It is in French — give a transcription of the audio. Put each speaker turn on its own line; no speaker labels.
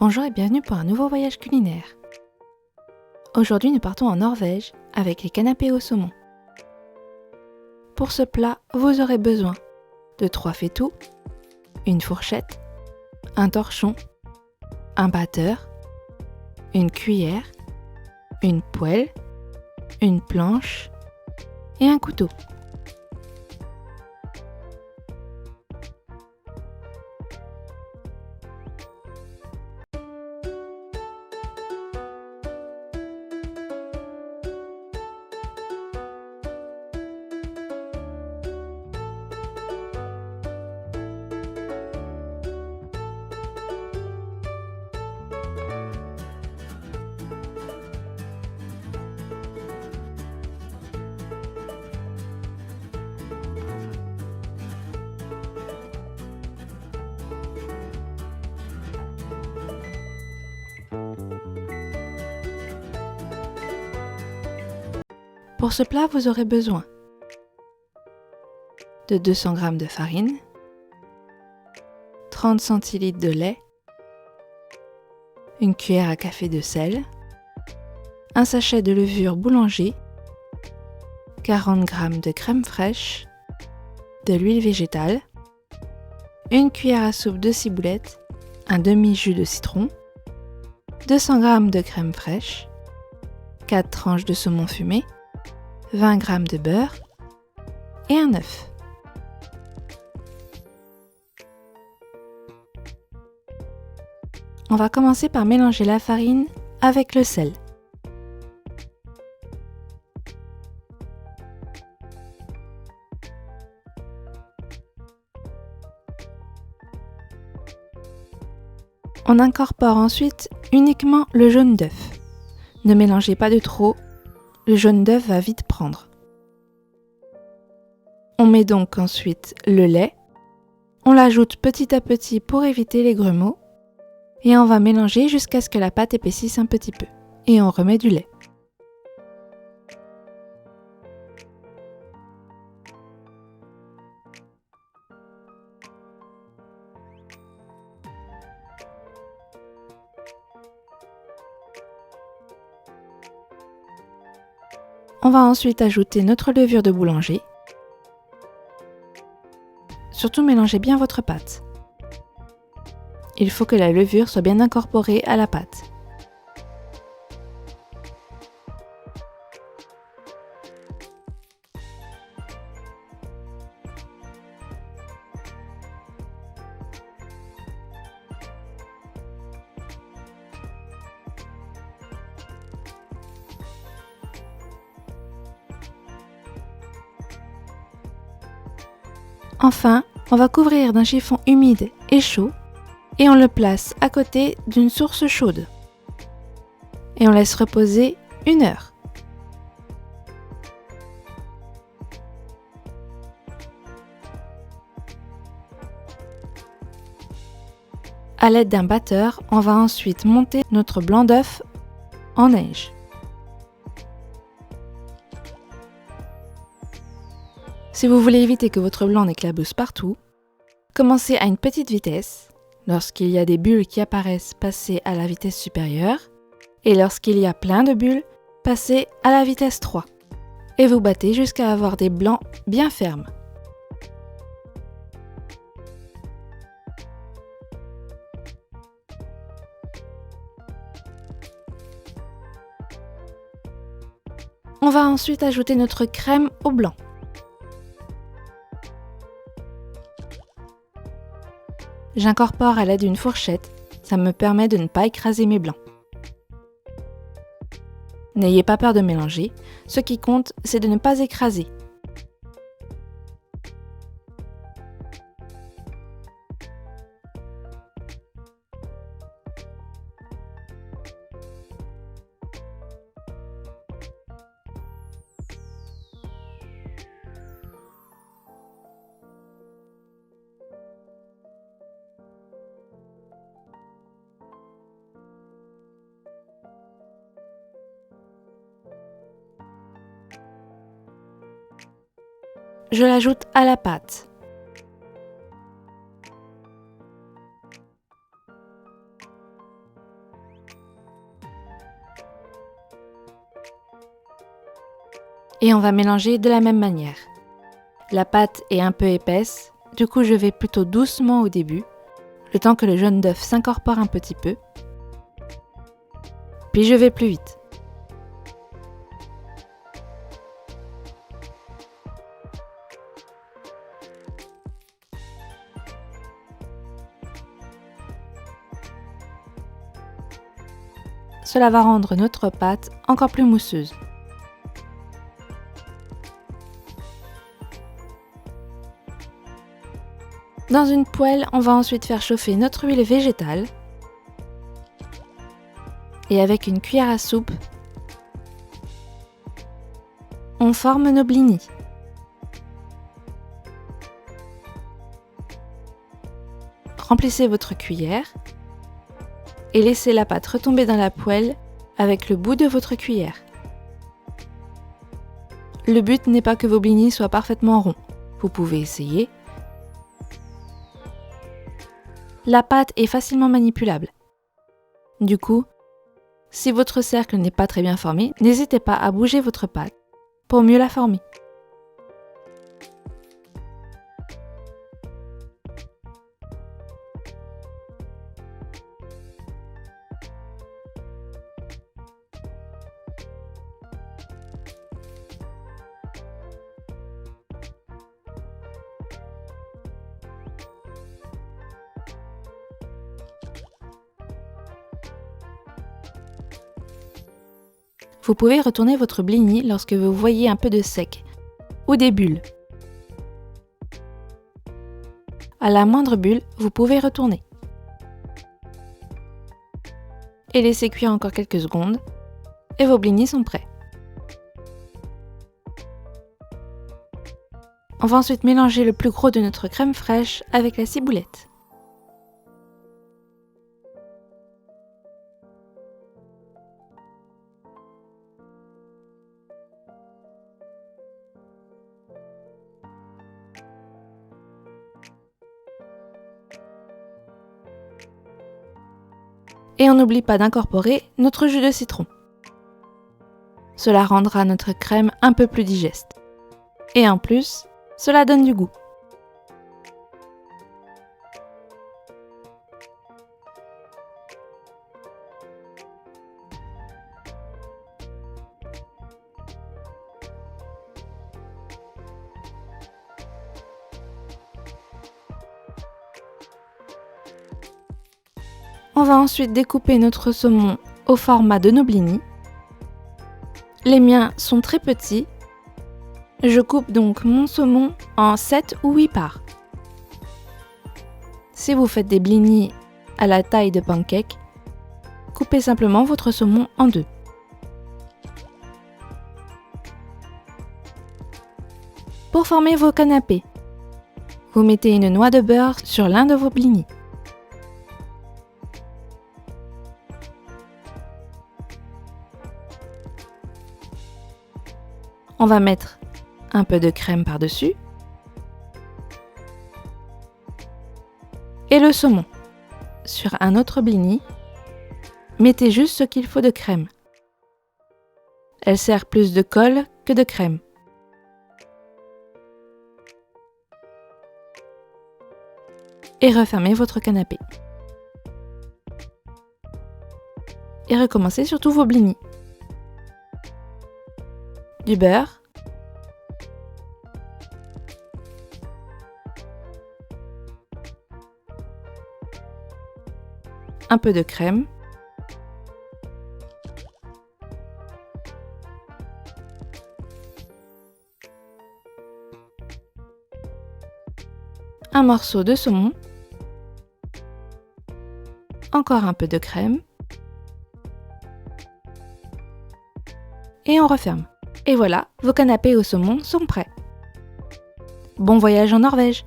Bonjour et bienvenue pour un nouveau voyage culinaire. Aujourd'hui, nous partons en Norvège avec les canapés au saumon. Pour ce plat, vous aurez besoin de 3 fétous, une fourchette, un torchon, un batteur, une cuillère, une poêle, une planche et un couteau. Pour ce plat, vous aurez besoin de 200 g de farine, 30 centilitres de lait, une cuillère à café de sel, un sachet de levure boulanger, 40 g de crème fraîche, de l'huile végétale, une cuillère à soupe de ciboulette, un demi-jus de citron, 200 g de crème fraîche, 4 tranches de saumon fumé, 20 g de beurre et un œuf. On va commencer par mélanger la farine avec le sel. On incorpore ensuite uniquement le jaune d'œuf. Ne mélangez pas de trop, le jaune d'œuf va vite prendre. On met donc ensuite le lait, on l'ajoute petit à petit pour éviter les grumeaux et on va mélanger jusqu'à ce que la pâte épaississe un petit peu et on remet du lait. On va ensuite ajouter notre levure de boulanger. Surtout mélangez bien votre pâte. Il faut que la levure soit bien incorporée à la pâte. Enfin, on va couvrir d'un chiffon humide et chaud et on le place à côté d'une source chaude. Et on laisse reposer 1 heure. À l'aide d'un batteur, on va ensuite monter notre blanc d'œuf en neige. Si vous voulez éviter que votre blanc n'éclabousse partout, commencez à une petite vitesse. Lorsqu'il y a des bulles qui apparaissent, passez à la vitesse supérieure. Et lorsqu'il y a plein de bulles, passez à la vitesse 3. Et vous battez jusqu'à avoir des blancs bien fermes. On va ensuite ajouter notre crème au blanc. J'incorpore à l'aide d'une fourchette, ça me permet de ne pas écraser mes blancs. N'ayez pas peur de mélanger, ce qui compte, c'est de ne pas écraser. Je l'ajoute à la pâte. Et on va mélanger de la même manière. La pâte est un peu épaisse, du coup je vais plutôt doucement au début, le temps que le jaune d'œuf s'incorpore un petit peu. Puis je vais plus vite. Cela va rendre notre pâte encore plus mousseuse. Dans une poêle, on va ensuite faire chauffer notre huile végétale. Et avec une cuillère à soupe, on forme nos blinis. Remplissez votre cuillère et laissez la pâte retomber dans la poêle avec le bout de votre cuillère. Le but n'est pas que vos blinis soient parfaitement ronds. Vous pouvez essayer. La pâte est facilement manipulable. Du coup, si votre cercle n'est pas très bien formé, n'hésitez pas à bouger votre pâte pour mieux la former. Vous pouvez retourner votre blini lorsque vous voyez un peu de sec ou des bulles. À la moindre bulle, vous pouvez retourner. Et laisser cuire encore quelques secondes et vos blinis sont prêts. On va ensuite mélanger le plus gros de notre crème fraîche avec la ciboulette. Et on n'oublie pas d'incorporer notre jus de citron. Cela rendra notre crème un peu plus digeste. Et en plus, cela donne du goût. On va ensuite découper notre saumon au format de nos blinis. Les miens sont très petits. Je coupe donc mon saumon en 7 ou 8 parts. Si vous faites des blinis à la taille de pancake, coupez simplement votre saumon en 2. Pour former vos canapés, vous mettez une noix de beurre sur l'un de vos blinis. On va mettre un peu de crème par-dessus et le saumon. Sur un autre blini, mettez juste ce qu'il faut de crème. Elle sert plus de colle que de crème. Et refermez votre canapé. Et recommencez sur tous vos blinis. Du beurre, un peu de crème, un morceau de saumon, encore un peu de crème et on referme. Et voilà, vos canapés au saumon sont prêts. Bon voyage en Norvège!